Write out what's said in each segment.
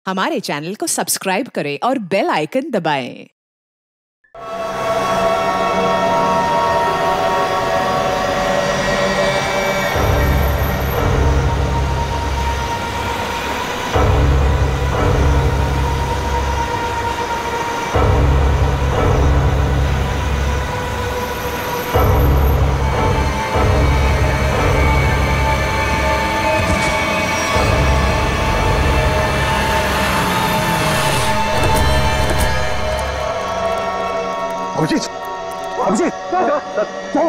हमारे चैनल को सब्सक्राइब करें और बेल आइकन दबाएं। अभिजीत, अभिजीत, क्या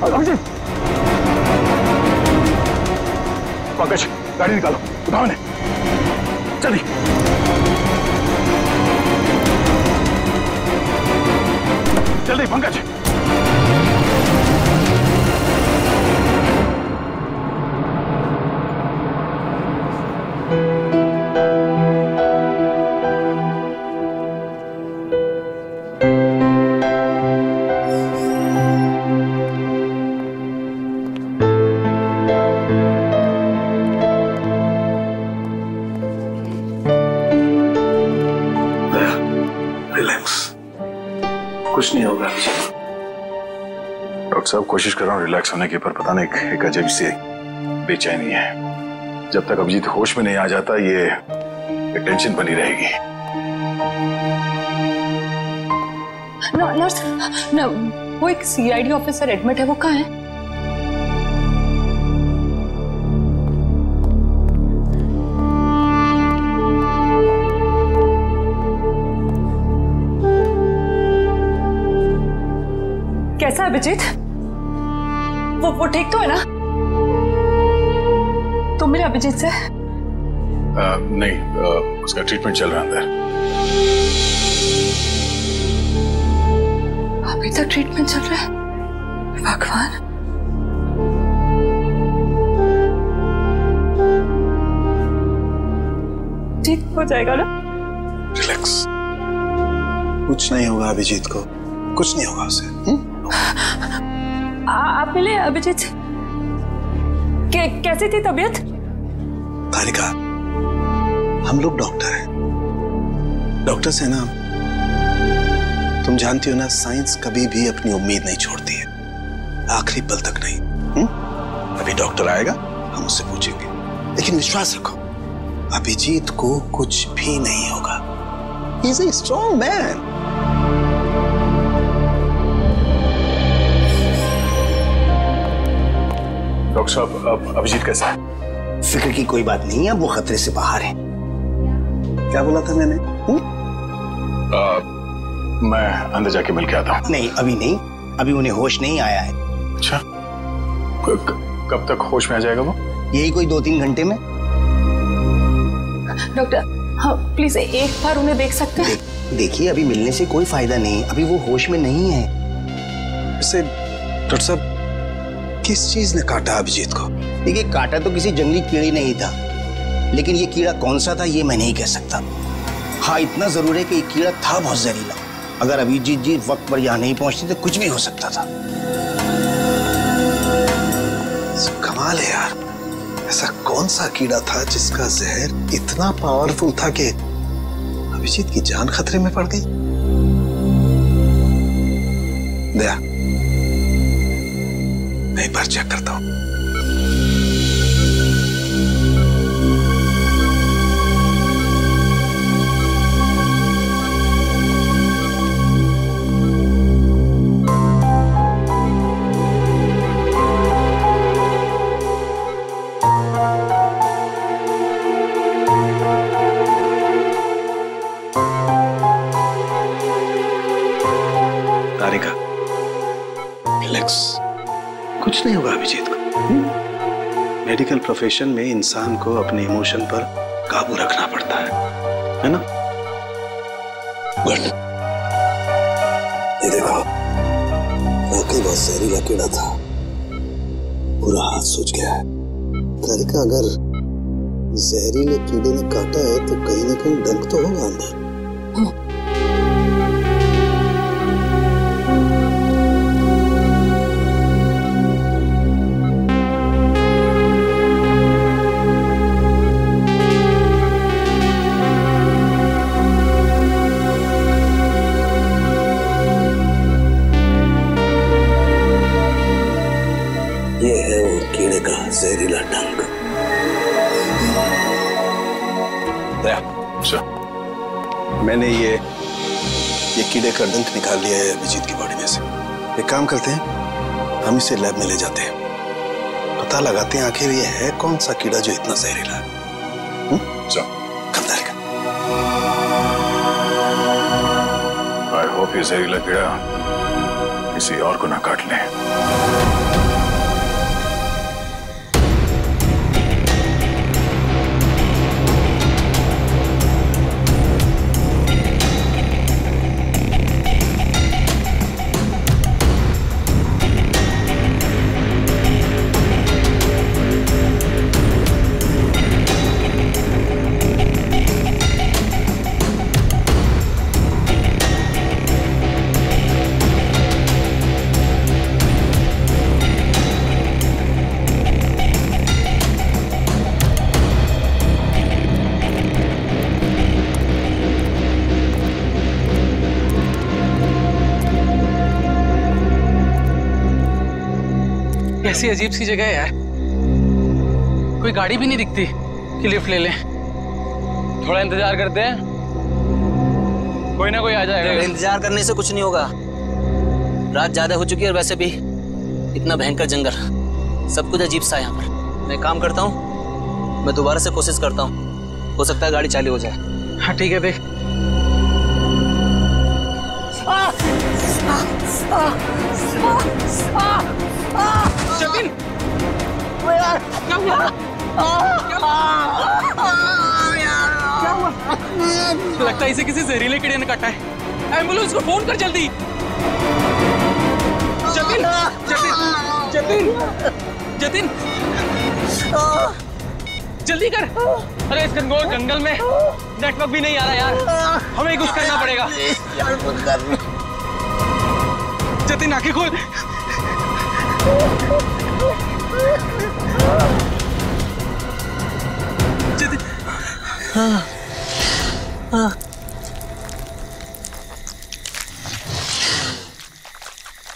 अभिजीत, पंकज गाड़ी निकालो, उठाओ ने, जल्दी। जल्दी पंकज। कुछ नहीं होगा। डॉक्टर साहब कोशिश कर रहा हूँ रिलैक्स होने की, पर पता नहीं एक अजीब सी बेचैनी है। जब तक अभिजीत होश में नहीं आ जाता ये टेंशन बनी रहेगी। नर्स, वो एक सीआईडी ऑफिसर एडमिट है, वो कहाँ है? कैसा है अभिजीत? वो ठीक तो है ना? तुम मिले अभिजीत से? नहीं, उसका ट्रीटमेंट चल रहा है अंदर। अभी तक ट्रीटमेंट चल रहा है? भगवान। ठीक हो जाएगा ना? रिलैक्स। कुछ नहीं होगा अभिजीत को, कुछ नहीं होगा उसे। आप मिले अभिजीत से? कैसी थी तबीयत? तारिका, हम लोग डॉक्टर हैं, डॉक्टर से ना, तुम जानती हो ना, साइंस कभी भी अपनी उम्मीद नहीं छोड़ती है, आखिरी पल तक नहीं। अभी डॉक्टर आएगा, हम उससे पूछेंगे, लेकिन विश्वास रखो अभिजीत को कुछ भी नहीं होगा। He is a strong man. Doctor साहब, अब अभिजीत कैसा है? फिक्र की कोई बात नहीं है, वो खतरे से बाहर है। क्या बोला था मैंने? मैं अंदर जाके मिल के आता हूँ। नहीं, अभी नहीं, अभी उन्हें होश नहीं आया है। अच्छा, कब तक होश में आ जाएगा वो? यही कोई 2-3 घंटे में। डॉक्टर, हाँ प्लीज एक बार उन्हें देख सकते हैं? देखिए, अभी मिलने से कोई फायदा नहीं, अभी वो होश में नहीं है। वैसे डॉक्टर साहब, किस चीज ने काटा अभिजीत को? देखिए, काटा तो किसी जंगली कीड़े नहीं था, लेकिन ये कीड़ा कौन सा था ये मैं नहीं कह सकता। हाँ, इतना जरूर है कि ये कीड़ा था बहुत जहरीला। अगर अभिजीत जी वक्त पर यहाँ नहीं पहुंचते तो कुछ भी हो सकता था। कमाल है यार, ऐसा कौन सा कीड़ा था जिसका जहर इतना पावरफुल था कि अभिजीत की जान खतरे में पड़ गई? दया, मैं एक बार चेक करता हूं। तारिका, रिलैक्स, कुछ नहीं होगा अभिजीत को। मेडिकल प्रोफेशन में इंसान को अपने इमोशन पर काबू रखना पड़ता है ना? गुड। ये देखो, वाकई बहुत जहरीला कीड़ा था, पूरा हाथ सूज गया है। तारिका, अगर जहरीले कीड़े ने काटा है तो कहीं ना कहीं डंक तो होगा अंदर। ये है वो कीड़े का जहरीला डंक। मैंने ये कीड़े का डंक निकाल लिया है अभिजीत की बॉडी में से। एक काम करते हैं, हम इसे लैब में ले जाते हैं, पता लगाते हैं आखिर ये है कौन सा कीड़ा जो इतना जहरीला है। आई होप ये जहरीला कीड़ा किसी और को ना काट ले। कैसी अजीब सी जगह है यार, कोई गाड़ी भी नहीं दिखती कि लिफ्ट ले लें। थोड़ा इंतजार करते हैं, कोई ना कोई आ जाएगा। इंतजार करने से कुछ नहीं होगा, रात ज्यादा हो चुकी है और वैसे भी इतना भयंकर जंगल, सब कुछ अजीब सा है यहाँ पर। मैं काम करता हूँ, मैं दोबारा से कोशिश करता हूँ, हो सकता है गाड़ी चालू हो जाए। हाँ ठीक है, देख। जतिन, क्या हुआ? लगता है इसे किसी जहरीले कीड़े ने काटा है। एम्बुलेंस को फोन कर जल्दी। जतिन, जतिन, जतिन, जतिन, जल्दी कर। अरे इस घनघोर जंगल में नेटवर्क भी नहीं आ रहा यार, हमें कुछ करना पड़ेगा। जतिन आंखें खोल। जतिन,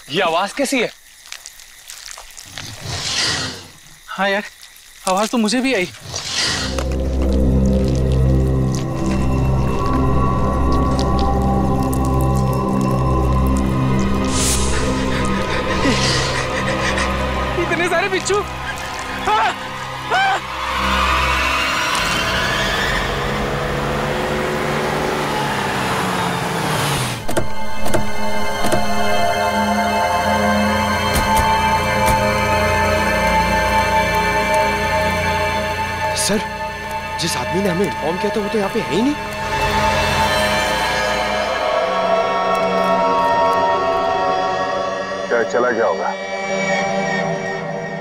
ये आवाज कैसी है? हाँ यार, आवाज तो मुझे भी आई। इतने सारे बिच्छू। हाँ, हाँ। सर, जिस आदमी ने हमें इन्फॉर्म किया था वो तो यहाँ पे है ही नहीं। क्या चला गया होगा?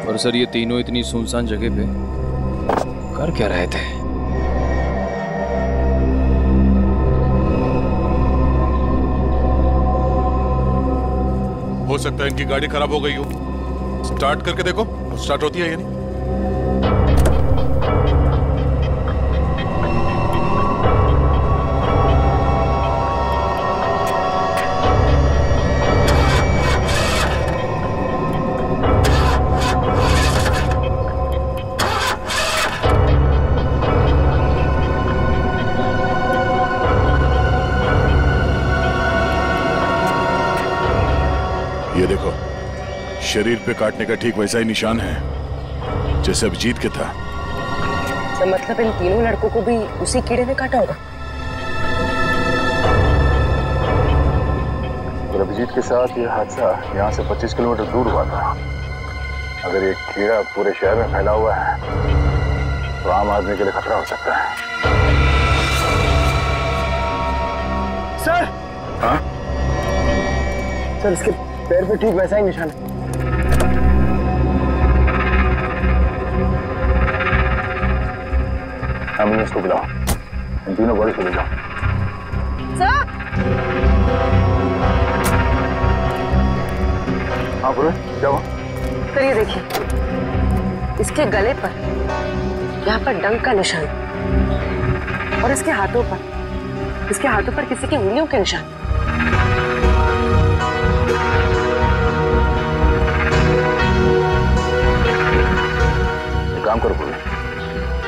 और सर ये तीनों इतनी सुनसान जगह पे कर क्या रहे थे? हो सकता है इनकी गाड़ी खराब हो गई हो। स्टार्ट करके देखो, स्टार्ट होती है या नहीं। ये देखो, शरीर पे काटने का ठीक वैसा ही निशान है जैसे अभिजीत के था। तो मतलब इन तीनों लड़कों को भी उसी कीड़े ने काटा होगा। और अभिजीत के साथ ये हादसा यहाँ से 25 किलोमीटर दूर हुआ था। अगर ये कीड़ा पूरे शहर में फैला हुआ है तो आम आदमी के लिए खतरा हो सकता है। सर, हाँ? सर इसके पैर पे ठीक वैसा ही निशान है। एम्बुलेंस को बुलाओ, इन तीनों बॉडी को ले जाओ। सर, हाँ बोलो, क्या हुआ? सर ये देखिए, इसके गले पर यहाँ पर डंक का निशान और इसके हाथों पर किसी की उंगलियों के निशान।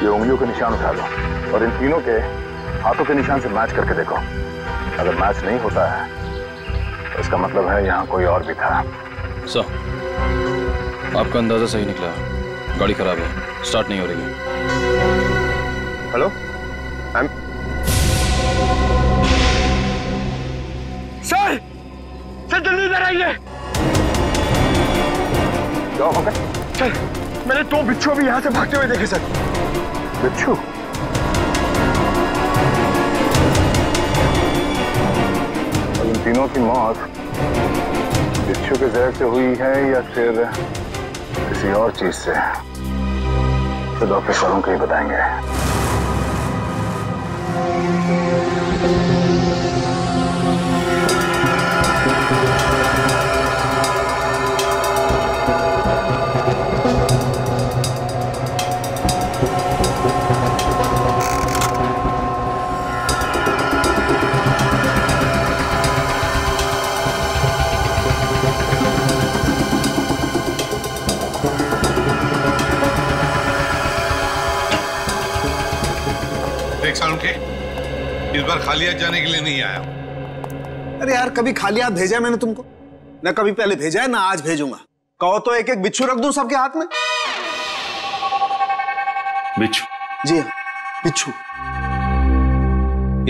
ये उंगलियों के निशान उठा लो और इन तीनों के हाथों के निशान से मैच करके देखो। अगर मैच नहीं होता है तो इसका मतलब है यहाँ कोई और भी था। सर, आपका अंदाजा सही निकला। गाड़ी खराब है, स्टार्ट नहीं हो रही है। हेलो, सर जल्दी इधर आइए। क्या हो गया? सर, मैंने 2 बिच्छू भी यहाँ से भागते हुए देखे सर। बिच्छू? और इन तीनों की मौत बिच्छू के जहर से हुई है या फिर किसी और चीज से? तो डॉक्टर सालों को ही बताएंगे। इस बार खाली हाथ जाने के लिए नहीं आया। अरे यार, कभी खाली हाथ भेजा है मैंने तुमको? ना कभी पहले भेजा है ना आज भेजूंगा। कहो तो एक एक बिच्छू रख दूं सबके हाथ में। बिच्छू? जी हाँ, बिच्छू।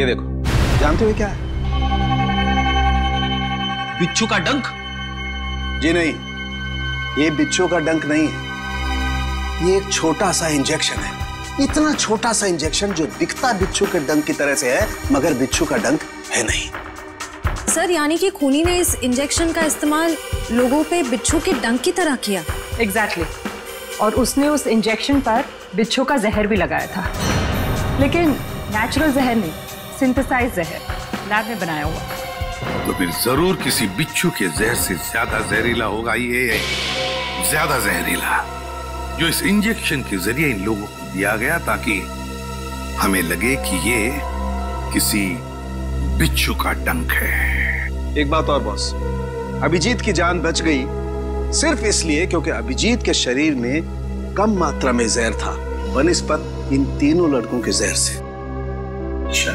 ये देखो। जानते हो क्या है? बिच्छू का डंक? जी नहीं, ये बिच्छू का डंक नहीं है। ये एक छोटा सा इंजेक्शन है। इतना छोटा सा इंजेक्शन जो दिखता बिच्छू के डंक की तरह से है, मगर बिच्छू का डंक है नहीं। सर, यानी कि खूनी ने इस इंजेक्शन का इस्तेमाल लोगों पे बिच्छू के डंक की तरह किया। एग्जैक्टली। और उसने उस इंजेक्शन पर बिच्छू का जहर भी लगाया था, लेकिन नेचुरल जहर नहीं, सिंथेसाइज जहर, लैब में बनाया हुआ। तो फिर जरूर किसी बिच्छू के जहर से ज्यादा जहरीला होगा ये, ज्यादा जहरीला, जो इस इंजेक्शन के जरिए इन लोगों को दिया गया ताकि हमें लगे कि ये किसी बिच्छू का डंक है। एक बात और बॉस, अभिजीत की जान बच गई सिर्फ इसलिए क्योंकि अभिजीत के शरीर में कम मात्रा में जहर था बनिस्बत इन तीनों लड़कों के जहर से। अच्छा,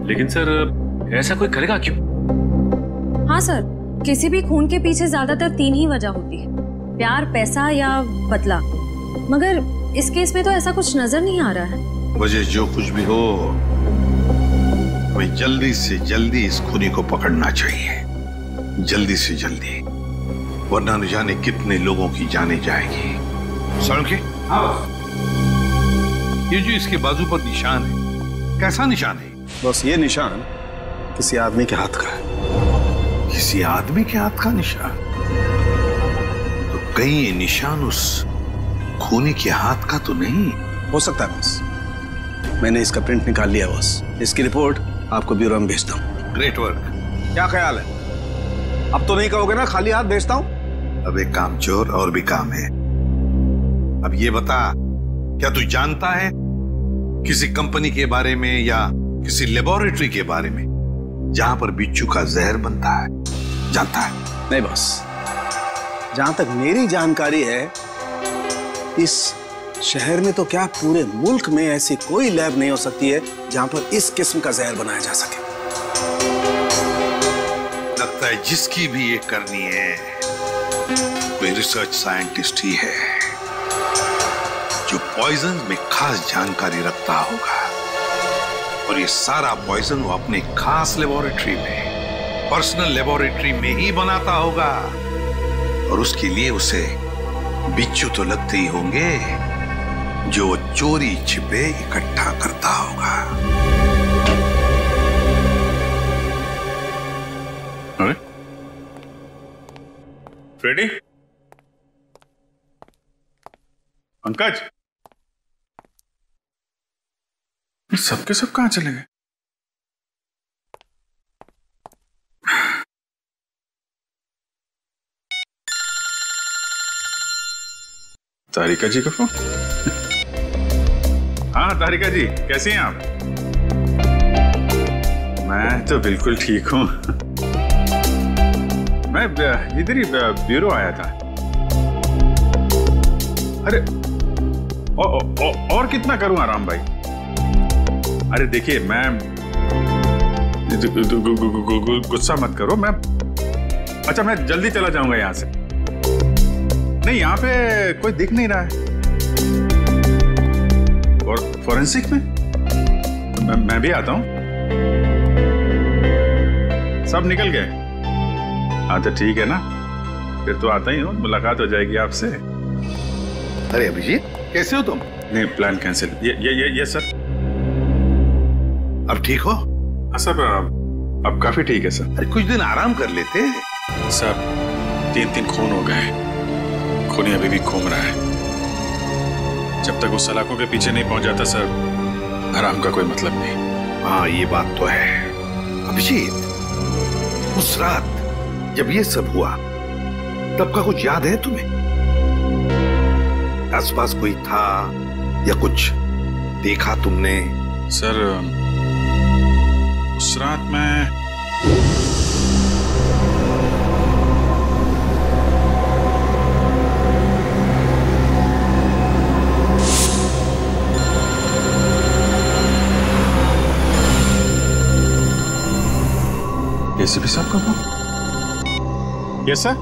लेकिन सर ऐसा कोई करेगा क्यों? हाँ सर, किसी भी खून के पीछे ज्यादातर 3 ही वजह होती है, प्यार, पैसा या बदला। मगर इस केस में तो ऐसा कुछ नजर नहीं आ रहा है। वजह जो कुछ भी हो, हमें जल्दी से जल्दी इस खूनी को पकड़ना चाहिए, जल्दी से जल्दी, वरना न जाने कितने लोगों की जाने जाएगी। सड़के? ये जो इसके बाजू पर निशान है, कैसा निशान है? बस ये निशान किसी आदमी के हाथ का है। किसी आदमी के हाथ का निशान? तो कहीं ये निशान उस खूनी के हाथ का तो नहीं हो सकता है बस। मैंने इसका प्रिंट निकाल लिया बस। इसकी रिपोर्ट आपको ब्यूरो में भेजता हूँ। Great work. क्या ख्याल है? अब तो नहीं कहोगे ना खाली हाथ भेजता हूँ? अब एक काम चोर और भी काम है। अब ये बता, क्या तू जानता है किसी कंपनी के बारे में या किसी लेबोरेटरी के बारे में जहां पर बिच्छू का जहर बनता है? जानता है? नहीं बस, जहां तक मेरी जानकारी है, इस शहर में तो क्या पूरे मुल्क में ऐसी कोई लैब नहीं हो सकती है जहां पर इस किस्म का जहर बनाया जा सके। लगता है जिसकी भी ये करनी है कोई रिसर्च साइंटिस्ट ही है जो पॉइजन में खास जानकारी रखता होगा, और ये सारा पॉइजन वो अपने खास लेबोरेटरी में, पर्सनल लेबोरेटरी में ही बनाता होगा, और उसके लिए उसे बिच्छू तो लगते ही होंगे जो चोरी छिपे इकट्ठा करता होगा। अरे फ्रेडी, पंकज, सबके सब कहां चले गए? तारिका जी का फोन। हाँ तारिका जी, कैसी हैं आप? मैं तो बिल्कुल ठीक हूँ। मैं इधर ही ब्यूरो आया था। अरे और कितना करूं आराम भाई? अरे देखिए, मैं गुस्सा मत करो। अच्छा मैं जल्दी चला जाऊंगा यहाँ से। नहीं, यहाँ पे कोई दिख नहीं रहा है। और फॉरेंसिक में मैं भी आता हूँ। सब निकल गए? हाँ तो ठीक है ना, फिर तो आता ही हूँ, मुलाकात हो जाएगी आपसे। अरे अभिजीत, कैसे हो तुम? नहीं, प्लान कैंसिल। ये सर। अब ठीक हो? हाँ सर, अब काफी ठीक है सर। अरे कुछ दिन आराम कर लेते। सर 3 खून हो गए, खूनी अभी भी घूम रहा है। जब तक उस सलाखों के पीछे नहीं पहुंच जाता सर, आराम का कोई मतलब नहीं। हाँ ये बात तो है। अभिजीत, उस रात जब ये सब हुआ तब का कुछ याद है तुम्हें? आसपास कोई था या कुछ देखा तुमने? सर उस रात मैं एसीपी साहब का फोन? Yes sir.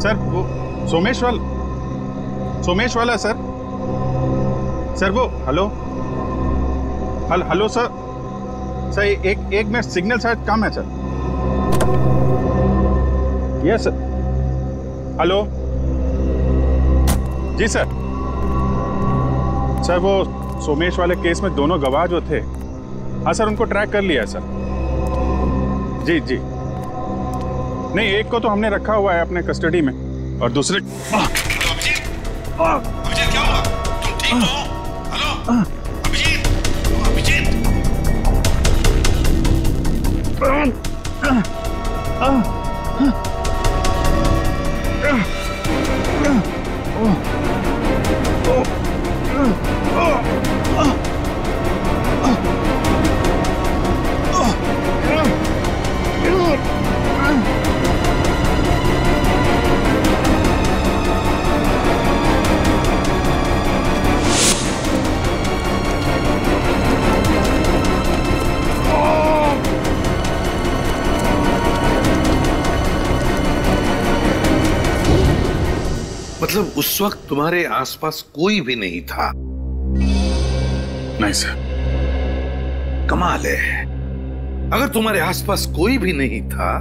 सर वो सोमेश वाला सर। सर वो हेलो सर। सर एक मिनट, सिग्नल शायद कम है सर। Yes sir. हेलो जी सर। सर वो सोमेश वाले केस में दोनों गवाह जो थे, हाँ सर उनको ट्रैक कर लिया सर। जी नहीं, एक को तो हमने रखा हुआ है अपने कस्टडी में और दूसरे। अभिजीत क्या हुआ? तुम ठीक हो? हेलो अभिजीत, अभिजीत। मतलब उस वक्त तुम्हारे आसपास कोई भी नहीं था? नहीं सर। कमाल है, अगर तुम्हारे आसपास कोई भी नहीं था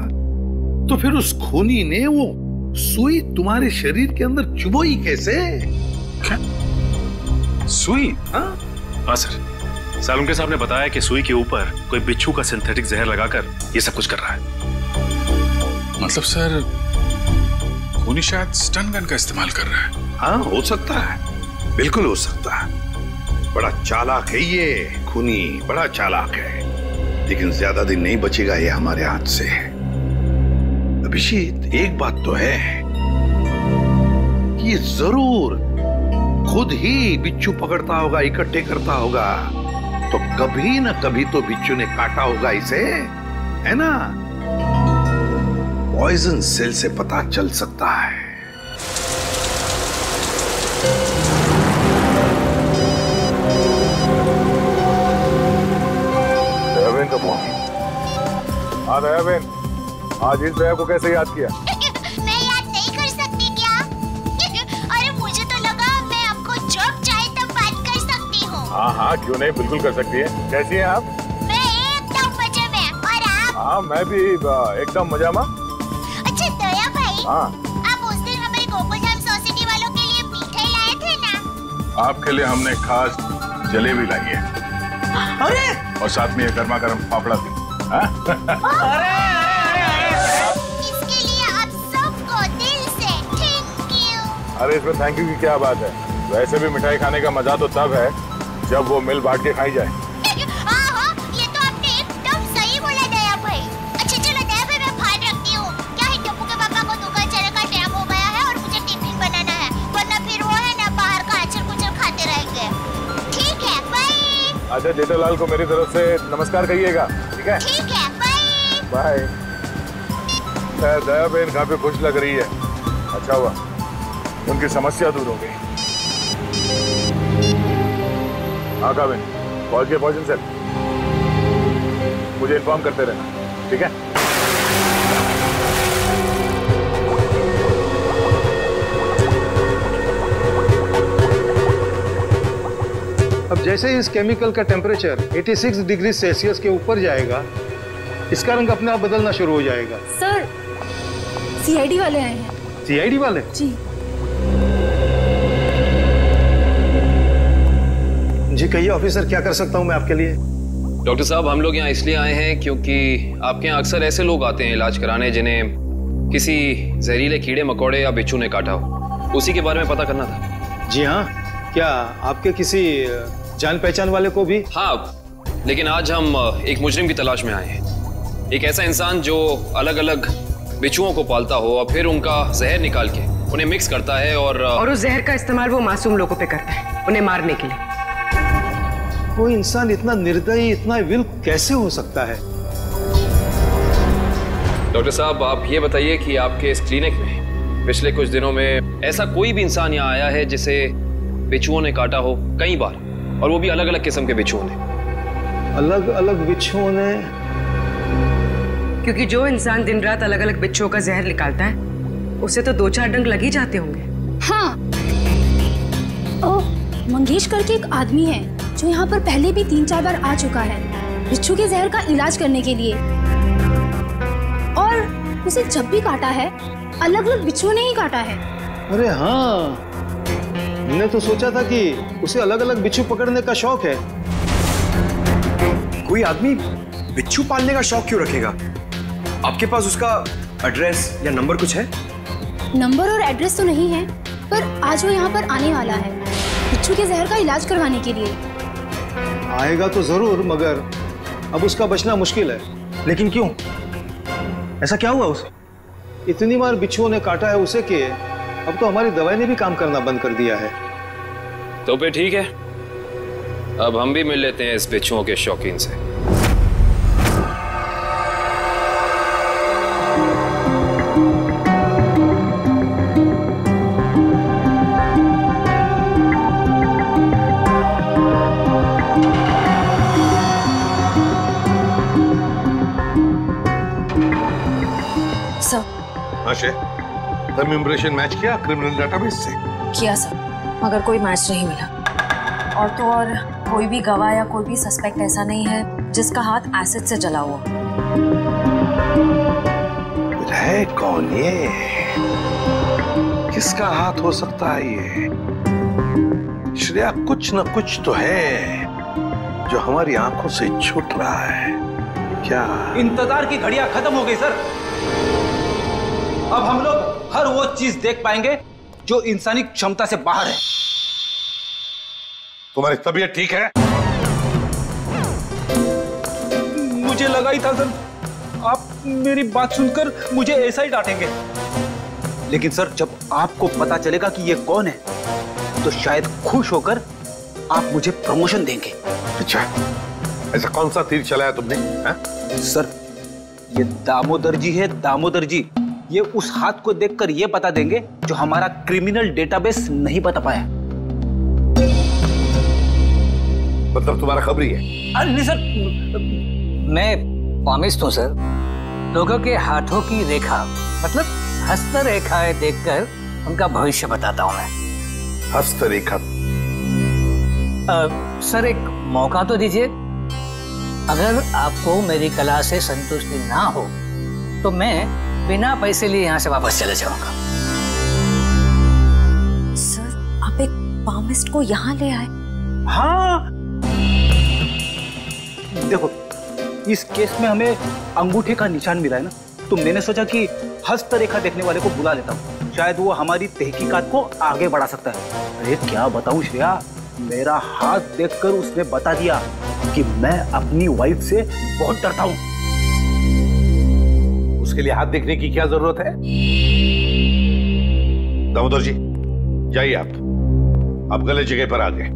तो फिर उस खूनी ने वो सुई तुम्हारे शरीर के अंदर चुभोई कैसे? क्या सुई? हाँ सर, सालुंके साहब ने बताया कि सुई के ऊपर कोई बिच्छू का सिंथेटिक जहर लगाकर ये सब कुछ कर रहा है। मतलब सर खूनी शायद स्टन गन का इस्तेमाल कर रहा है। हाँ हो सकता है, बिल्कुल हो सकता है। बड़ा चालाक है ये खूनी, बड़ा चालाक है, लेकिन ज्यादा दिन नहीं बचेगा ये हमारे हाथ से। अभिजीत एक बात तो है कि ये जरूर खुद ही बिच्छू पकड़ता होगा, इकट्ठे करता होगा, तो कभी ना कभी तो बिच्छू ने काटा होगा इसे, है ना? पॉइजन सेल से पता चल सकता है। दयाबेन का फोन। हाँ दयाबेन, आज इस दया को कैसे याद किया? मैं याद नहीं कर सकती क्या? अरे मुझे तो लगा मैं आपको जब चाहे तब बात कर सकती हूँ। हाँ क्यों नहीं, बिल्कुल कर सकती है। कैसी हैं आप? मैं एकदम मजे में, और आप? हाँ मैं भी एकदम मजा में। अच्छा दया भाई, हाँ आप उस दिन हमारे गोकुलधाम सोसाइटी वालों के लिए मिठाई लाए थे ना? आपके लिए हमने खास जलेबी लाई है। अरे और साथ में ये गर्मा गर्म पापड़ा भी। इसके लिए आप सबको दिल से थैंक यू। अरे इसमें थैंक यू की क्या बात है? वैसे भी मिठाई खाने का मजा तो तब है जब वो मिल बांट के खाई जाए। हाँ, ये तो आपने एकदम सही बोला दया भाई। अच्छा चलो दया भाई, मैं बाहर रखती हूँ। क्या है, टप्पू के पापा को दुकान चलने का टाइम हो गया है और मुझे टिफिन बनाना है, वरना फिर वो है ना बाहर का अचर कुचर खाते रहेंगे। ठीक है, बाय। अच्छा जेठालाल को मेरी तरफ से नमस्कार कहिएगा, ठीक है? ठीक है, बाय बाय। दया बहन काफी खुश लग रही है। अच्छा हुआ उनकी समस्या दूर हो गई। हाँ काविन, कॉल किया पॉइजन सेल, मुझे इन्फॉर्म करते रहना, ठीक है? अब जैसे ही इस केमिकल का टेम्परेचर 86 डिग्री सेल्सियस के ऊपर जाएगा, इसका रंग अपने आप बदलना शुरू हो जाएगा। सर, सीआईडी वाले आए हैं। सीआईडी वाले? जी। जी कहिए ऑफिसर, क्या कर सकता हूं मैं आपके लिए? डॉक्टर साहब, हम लोग यहाँ इसलिए आए हैं क्योंकि आपके यहाँ अक्सर ऐसे लोग आते हैं इलाज कराने जिन्हें किसी जहरीले कीड़े मकोड़े या बिच्छू ने काटा हो। उसी के बारे में पता करना था। जी हाँ, क्या आपके किसी जान पहचान वाले को भी? हाँ, लेकिन आज हम एक मुजरिम की तलाश में आए हैं। एक ऐसा इंसान जो अलग अलग बिच्छुओं को पालता हो और फिर उनका जहर निकाल के उन्हें मिक्स करता है और उस जहर का इस्तेमाल वो मासूम लोगों पे करता है, उन्हें मारने के लिए। वो इंसान इतना निर्दयी, इतना विल कैसे हो सकता है? डॉक्टर साहब, आप ये बताइए कि आपके इस क्लिनिक में पिछले कुछ दिनों में ऐसा कोई भी इंसान यहाँ आया है जिसे बिच्छुओं ने काटा हो कई बार, और वो भी अलग अलग किस्म के बिच्छुओं ने? अलग अलग बिच्छुओं ने? क्योंकि जो इंसान दिन रात अलग अलग बिच्छुओं का जहर निकालता है, उसे तो 2-4 डंक लग ही जाते होंगे। हाँ, मंगेश करके एक आदमी है जो यहाँ पर पहले भी 3-4 बार आ चुका है बिच्छू के जहर का इलाज करने के लिए, और उसे जब भी काटा है अलग अलग बिच्छुओं ने ही काटा है। अरे हाँ, मैंने तो सोचा था कि उसे अलग अलग बिच्छू पकड़ने का शौक है। कोई आदमी बिच्छू पालने का शौक क्यों रखेगा? आपके पास उसका एड्रेस या नंबर कुछ है? नंबर और एड्रेस तो नहीं है, पर आज वो यहाँ पर आने वाला है बिच्छू के जहर का इलाज करवाने के लिए। आएगा तो जरूर, मगर अब उसका बचना मुश्किल है। लेकिन क्यों? ऐसा क्या हुआ उसे? इतनी बार बिच्छुओं ने काटा है उसे कि अब तो हमारी दवाई ने भी काम करना बंद कर दिया है। तो फिर ठीक है, अब हम भी मिल लेते हैं इस बिच्छुओं के शौकीन से। तुम इम्प्रेशन मैच किया क्रिमिनल डेटाबेस से? किया सर, मगर कोई मैच नहीं मिला। और तो और कोई भी गवाह या कोई भी सस्पेक्ट ऐसा नहीं है जिसका हाथ एसिड से जला हुआ। है कौन ये? किसका हाथ हो सकता है ये? श्रेया, कुछ न कुछ तो है जो हमारी आंखों से छूट रहा है। क्या? इंतजार की घड़ियां खत्म हो गई सर। अब हम लोग हर वो चीज देख पाएंगे जो इंसानी क्षमता से बाहर है। तुम्हारी तबीयत ठीक है? मुझे लगा ही था सर, आप मेरी बात सुनकर मुझे ऐसा ही डांटेंगे। लेकिन सर, जब आपको पता चलेगा कि ये कौन है, तो शायद खुश होकर आप मुझे प्रमोशन देंगे। अच्छा, ऐसा कौन सा तीर चलाया तुमने? सर, ये दामोदर जी है, दामोदर जी। ये उस हाथ को देखकर ये बता देंगे जो हमारा क्रिमिनल डेटाबेस नहीं बता पाया। मतलब तुम्हारा खबरी है? अरे नहीं सर, मैं पामिस्ट हूँ सर। लोगों के हाथों की रेखा, मतलब हस्तरेखाएं देखकर उनका भविष्य बताता हूँ मैं। हस्तरेखा? सर, एक मौका तो दीजिए। अगर आपको मेरी कला से संतुष्टि ना हो तो मैं बिना पैसे लिए यहाँ से वापस चले जाऊंगा। सर, आप एक पामिस्ट को यहाँ ले आए? हाँ, देखो, इस केस में हमें अंगूठे का निशान मिला है ना, तो मैंने सोचा कि हस्तरेखा देखने वाले को बुला लेता हूँ, शायद वो हमारी तहकीकात को आगे बढ़ा सकता है। अरे क्या बताऊँ श्रेया, मेरा हाथ देखकर उसने बता दिया कि मैं अपनी वाइफ से बहुत डरता हूँ। उसके लिए हाथ देखने की क्या जरूरत है? दामोदर जी, जाइए आप गलत जगह पर आ गए।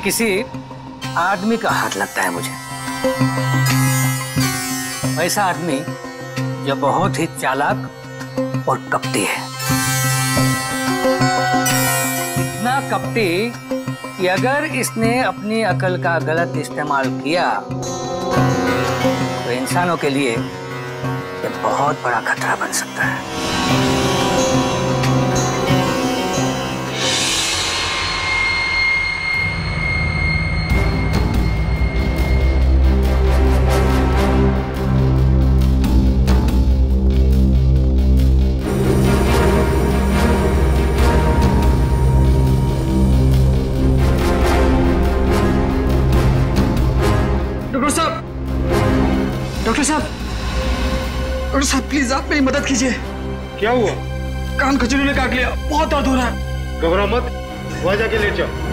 किसी आदमी का हाथ लगता है मुझे। ऐसा आदमी जो बहुत ही चालाक और कपटी है। इतना कपटी कि अगर इसने अपनी अकल का गलत इस्तेमाल किया तो इंसानों के लिए ये बहुत बड़ा खतरा बन सकता है। डॉक्टर साहब प्लीज आप मेरी मदद कीजिए। क्या हुआ? कान खजूरी ने काट लिया, बहुत दर्द हो रहा है। घबराओ मत, वहां जाके लेट जाओ।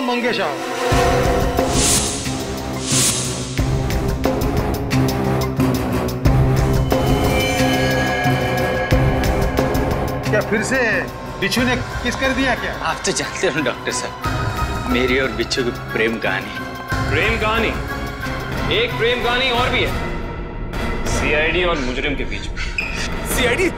मंगेश आओ। क्या फिर से बिच्छू ने किस कर दिया क्या? आप तो जानते हो डॉक्टर साहब, मेरी और बिच्छू की प्रेम कहानी। प्रेम कहानी? एक प्रेम कहानी और भी है, सीआईडी और मुजरिम के बीच में। सीआईडी?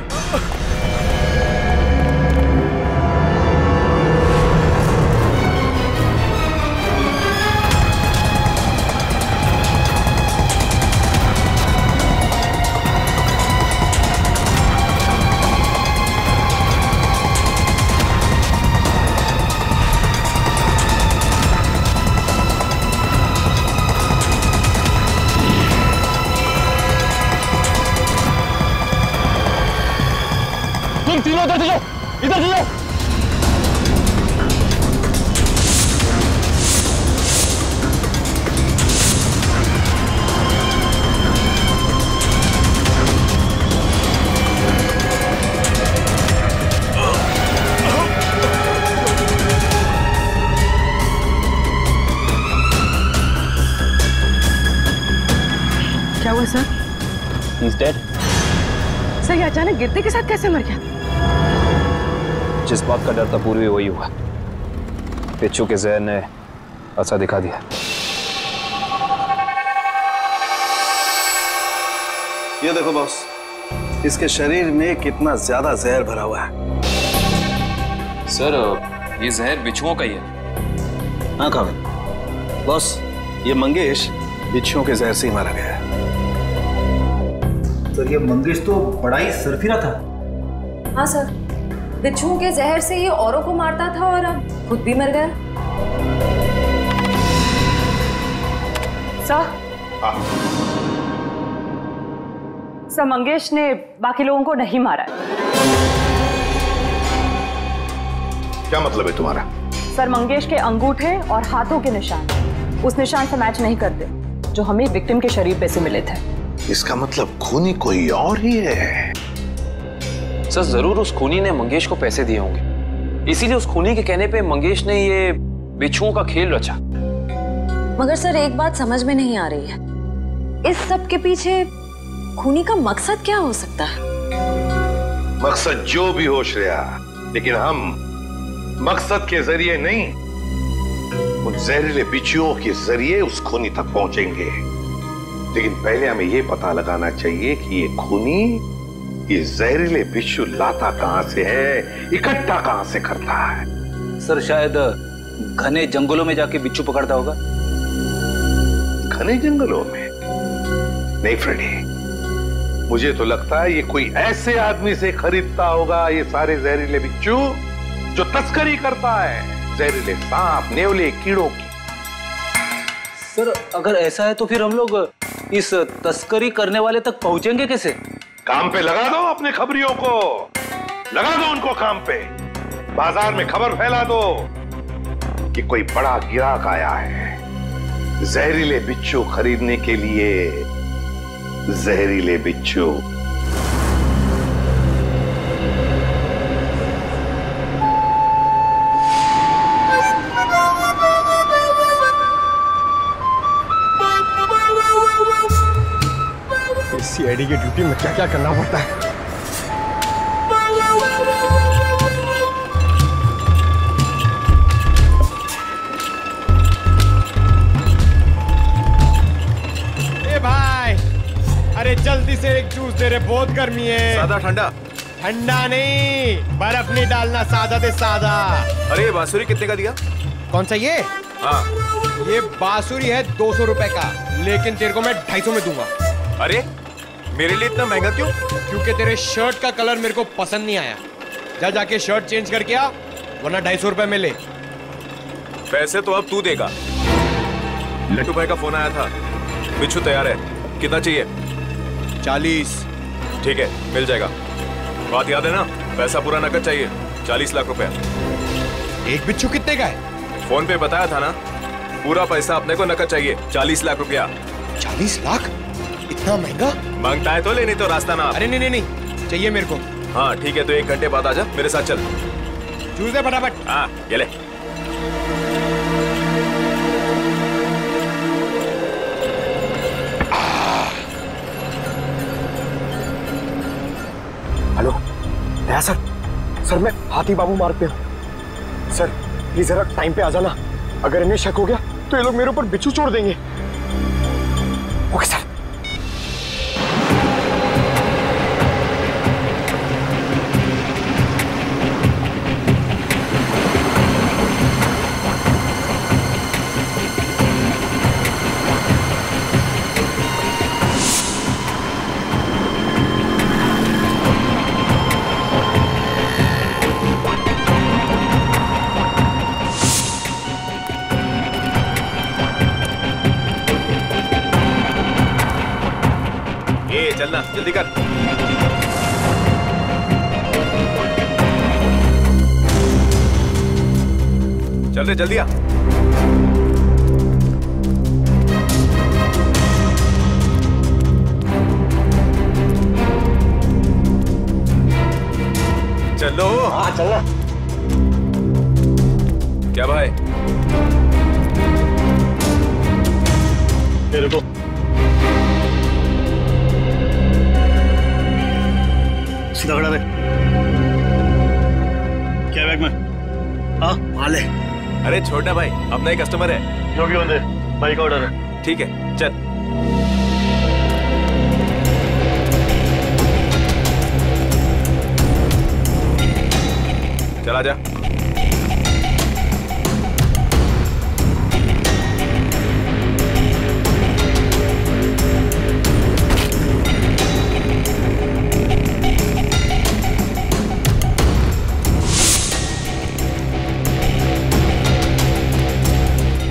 तीनों इधर जाओ, इधर जाओ। क्या हुआ सर? He's dead. सर ये अचानक गिरने के साथ कैसे मर गया? जिस बात का डर था पूर्वी वही हुआ। बिच्छू के जहर ने असर दिखा दिया। ये देखो बॉस, इसके शरीर में कितना ज्यादा जहर भरा हुआ है। सर ये जहर बिच्छुओं का ही है। हाँ कहा बॉस, ये मंगेश बिच्छुओं के जहर से ही मारा गया है। सर ये मंगेश तो बड़ा ही सरफिरा था। हाँ सर, बिच्छुओं के जहर से ये औरों को मारता था और अब खुद भी मर गया। सर मंगेश ने बाकी लोगों को नहीं मारा। क्या मतलब है तुम्हारा? सर मंगेश के अंगूठे और हाथों के निशान उस निशान से मैच नहीं करते जो हमें विक्टिम के शरीर पे से मिले थे। इसका मतलब खूनी कोई और ही है। सर जरूर उस खूनी ने मंगेश को पैसे दिए होंगे, इसीलिए उस खूनी के कहने पे मंगेश ने ये बिच्छुओं का खेल रचा। मगर सर एक बात समझ में नहीं आ रही है, इस सब के पीछे खूनी का मकसद क्या हो सकता है? मकसद जो भी हो श्रेया, लेकिन हम मकसद के जरिए नहीं, उन जहरीले बिच्छुओं के जरिए उस खूनी तक पहुंचेंगे। लेकिन पहले हमें यह पता लगाना चाहिए कि ये खूनी ये जहरीले बिच्छू लाता कहां से है, इकट्ठा कहां से करता है। सर शायद घने जंगलों में जाके बिच्छू पकड़ता होगा। घने जंगलों में? नहीं फ्रेडी, मुझे तो लगता है ये कोई ऐसे आदमी से खरीदता होगा ये सारे जहरीले बिच्छू जो तस्करी करता है, जहरीले सांप, नेवले, कीड़ों की। सर अगर ऐसा है तो फिर हम लोग इस तस्करी करने वाले तक पहुंचेंगे कैसे? काम पे लगा दो अपने खबरियों को। लगा दो उनको काम पे। बाजार में खबर फैला दो कि कोई बड़ा गिराक आया है जहरीले बिच्छू खरीदने के लिए। जहरीले बिच्छू। सीआईडी की ड्यूटी में क्या क्या करना पड़ता है। ए भाई, अरे जल्दी से एक जूस दे रहे, बहुत गर्मी है। सादा ठंडा? ठंडा नहीं, बर्फ नहीं डालना, सादा दे सादा। अरे बांसुरी कितने का दिया? कौन सा ये? हाँ, ये बांसुरी है 200 रुपए का, लेकिन तेरे को मैं 250 में दूंगा। अरे मेरे लिए इतना महंगा क्यों? क्योंकि तेरे शर्ट का कलर मेरे को पसंद नहीं आया। जा जाके शर्ट चेंज करके आ, वरना 250 रुपए में ले। पैसे तो अब तू देगा। लट्टू भाई का फोन आया था, बिच्छू तैयार है। कितना चाहिए? 40। ठीक है, मिल जाएगा। बात याद है ना, पैसा पूरा नकद चाहिए। 40 लाख रुपए। एक बिच्छू कितने का है? फोन पे बताया था ना, पूरा पैसा अपने को नकद चाहिए। 40 लाख रुपया। 40 लाख? इतना महंगा? मांगता है तो ले, नहीं तो रास्ता ना। अरे नहीं नहीं नहीं, चाहिए मेरे को। हाँ ठीक है, तो 1 घंटे बाद आजा, मेरे साथ चल। जूस दे फटाफट। हाँ ये ले। हेलो दया सर, सर मैं हाथी बाबू मार्ग पे हूँ। सर प्लीज जरा टाइम पे आ जाना, अगर इन्हें शक हो गया तो ये लोग मेरे ऊपर बिच्छू छोड़ देंगे। Okay sir. चलना, जल्दी कर। चल रे, जल्दी आ। चलो। हाँ चलना। क्या भाई? तेरे को सीधा खड़ा रहे। क्या बैग में? हाँ माल है। अरे छोटा भाई, अपना ही कस्टमर है। जो भी होने, भाई का ऑर्डर है। ठीक है, चल। चला जा।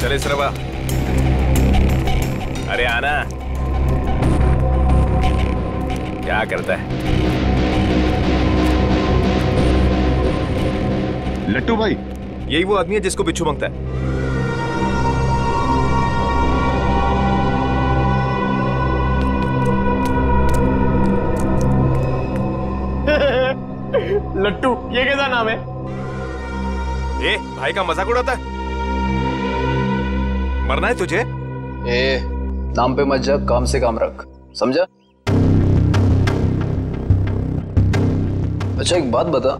चले सरवा। अरे आना। क्या करता है? लट्टू भाई, यही वो आदमी है जिसको बिच्छू मांगता है। लट्टू, ये कैसा नाम है? ए, भाई का मजाक उड़ाता है? मरना है तुझे? ए, नाम पे मत जा, काम से काम रख, समझा? अच्छा एक बात बता,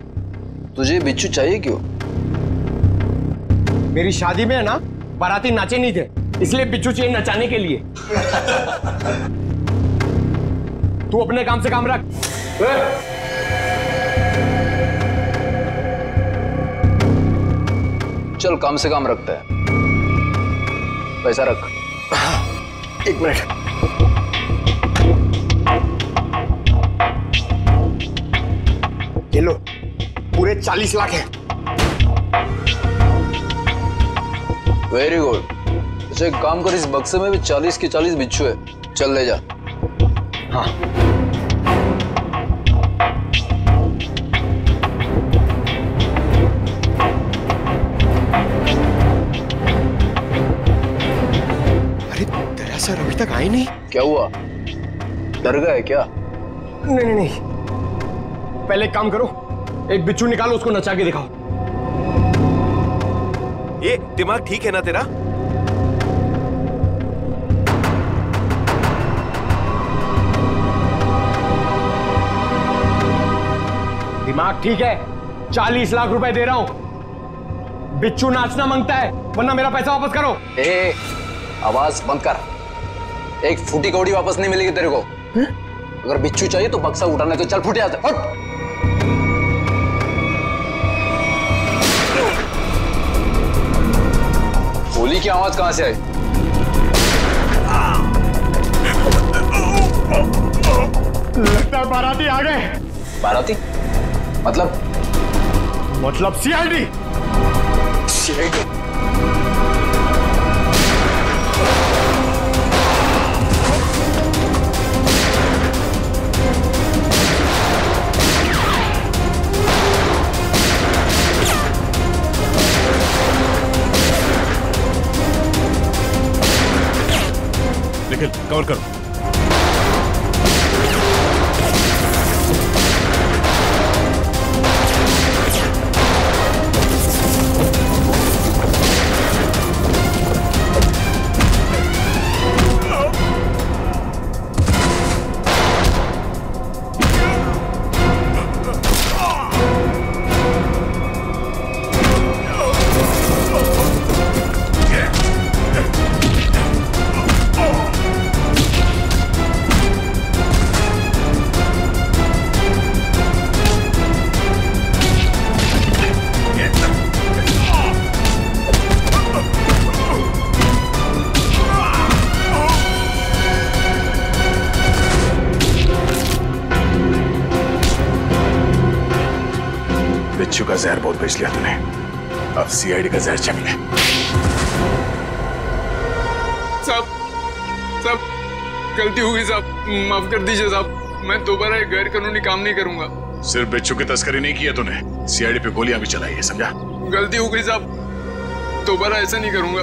तुझे बिच्छू चाहिए क्यों? मेरी शादी में है ना, बाराती नाचे नहीं थे, इसलिए बिच्छू चाहिए नचाने के लिए। तू अपने काम से काम रख। चल काम से काम रखता है, पैसा रख। 1 मिनट। ये लो, पूरे 40 लाख है। Very good. अच्छा एक काम कर, इस बक्से में भी 40 के 40 बिच्छू है, चल ले जा। हाँ अरे दया सर अभी तक आए नहीं। क्या हुआ, डर गए क्या? नहीं नहीं नहीं, पहले एक काम करो, एक बिच्छू निकालो, उसको नचा के दिखाओ। ये दिमाग ठीक है ना तेरा? दिमाग ठीक है, 40 लाख रुपए दे रहा हूं। बिच्छू नाचना मांगता है, वरना मेरा पैसा वापस करो। ए, आवाज बंद कर। एक फूटी कौड़ी वापस नहीं मिलेगी तेरे को। अगर बिच्छू चाहिए तो बक्सा उठाना, तो चल फुट यहाँ से, फुट। गोली की आवाज कहां से आई? लगता है बाराती आ गए। बाराती? मतलब सीआईडी। सीआईडी? निखिल कवर करो। बिच्छू का जहर बहुत बेच लिया तूने, अब सीआईडी का जहर चख ले। साहब गलती हो गई साहब, माफ कर दीजिए साहब, मैं दोबारा एक गैर कानूनी काम नहीं करूंगा। सिर्फ बिच्छू की तस्करी नहीं की है तूने, सीआईडी पे गोलियां भी चलाई है, समझा? गलती हो गई साहब, दोबारा ऐसा नहीं करूंगा।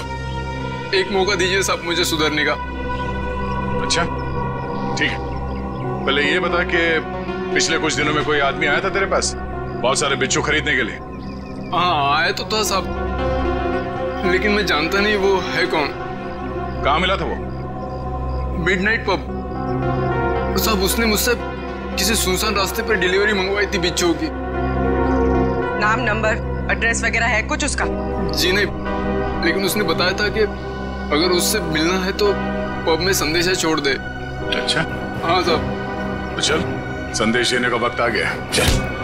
एक मौका दीजिए साहब मुझे सुधरने का। अच्छा ठीक है, पहले ये बता कि पिछले कुछ दिनों में कोई आदमी आया था तेरे पास बहुत सारे बिच्छू खरीदने के लिए? हाँ आया तो था साहब, लेकिन मैं जानता नहीं वो है कौन। कहाँ मिला था वो? मिडनाइट पब साहब, उसने मुझसे किसी सुनसान रास्ते पर डिलीवरी मंगवाई थी बिच्छू की। नाम, नंबर, एड्रेस वगैरह है कुछ उसका? जी नहीं, लेकिन उसने बताया था कि अगर उससे मिलना है तो पब में संदेशा छोड़ दे। अच्छा हाँ साहब। तो चल, संदेश देने का वक्त आ गया, चल।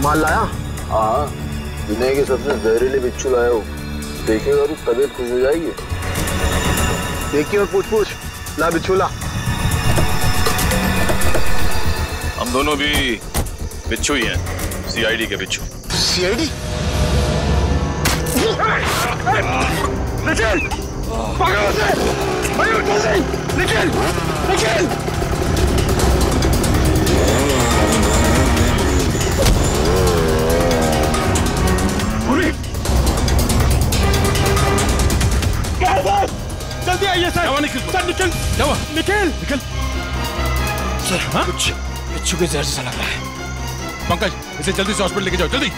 माल लाया? हाँ, दुनिया के सबसे जहरीले बिच्छू लाया हो, देखेगा तो तबीयत खुश हो जाएगी। देखिए और पूछ ला बिच्छू ला। दोनों भी बिच्छू ही हैं, सीआईडी के बिच्छू। सीआईडी? निखिल! पकड़ो उसे! मयूर जल्दी! निखिल! निखिल! जल्दी आइए सर। क्या निखिल? सर निखिल! क्या हुआ? निखिल! निखिल! सर हाँ? कुछ बिच्छू के जहर से लग रहा है। पंकज, इसे जल्दी से हॉस्पिटल लेके जाओ, जल्दी।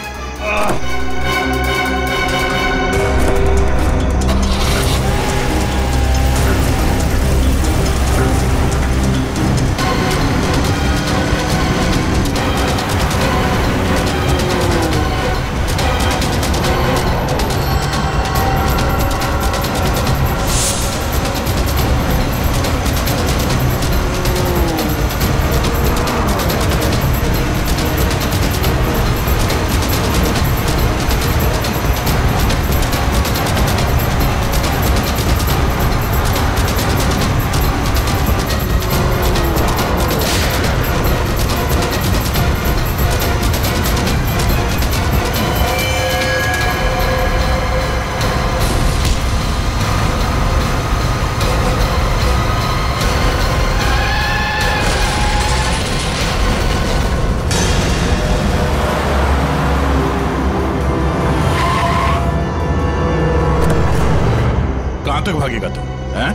कहां तक भागेगा तू? हैं?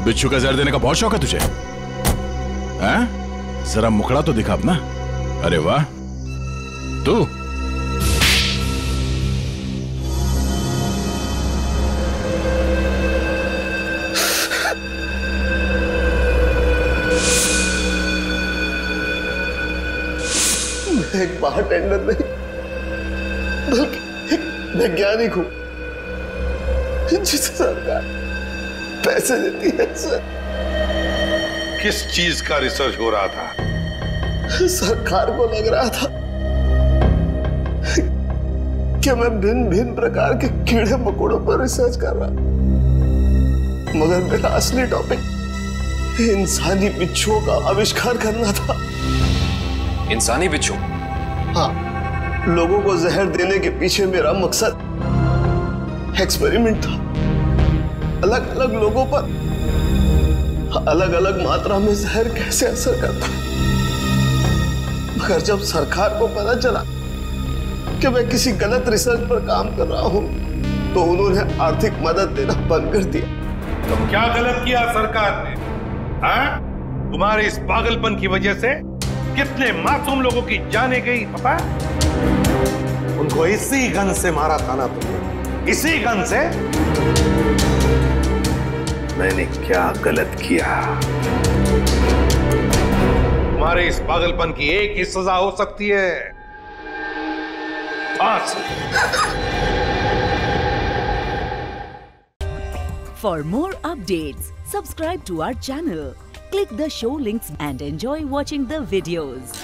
बिच्छू का जहर देने का बहुत शौक है तुझे? हैं? जरा मुखड़ा तो दिखा अपना। अरे वाह, तू मैं एक बारटेंडर नहीं बल्कि एक वैज्ञानिक हूं जिसे सरकार पैसे देती है सर। किस चीज का रिसर्च हो रहा था? सरकार को लग रहा था कि मैं भिन्न भिन्न प्रकार के कीड़े मकोड़ों पर रिसर्च कर रहा, मगर मेरा असली टॉपिक इंसानी बिच्छुओं का आविष्कार करना था। इंसानी बिच्छू? हाँ, लोगों को जहर देने के पीछे मेरा मकसद एक्सपेरिमेंट था। अलग अलग लोगों पर अलग अलग मात्रा में जहर कैसे असर करता है। मगर जब सरकार को पता चला कि मैं किसी गलत रिसर्च पर काम कर रहा हूं, तो उन्होंने आर्थिक मदद देना बंद कर दिया। तो क्या गलत किया सरकार ने? हाँ? तुम्हारे इस पागलपन की वजह से कितने मासूम लोगों की जाने गई पता है? उनको इसी गन से मारा था ना तुमने? इसी गन से? मैंने क्या गलत किया? तुम्हारे इस पागलपन की एक ही सजा हो सकती है, फांसी। For more updates, subscribe to our channel, click the show links and enjoy watching the videos.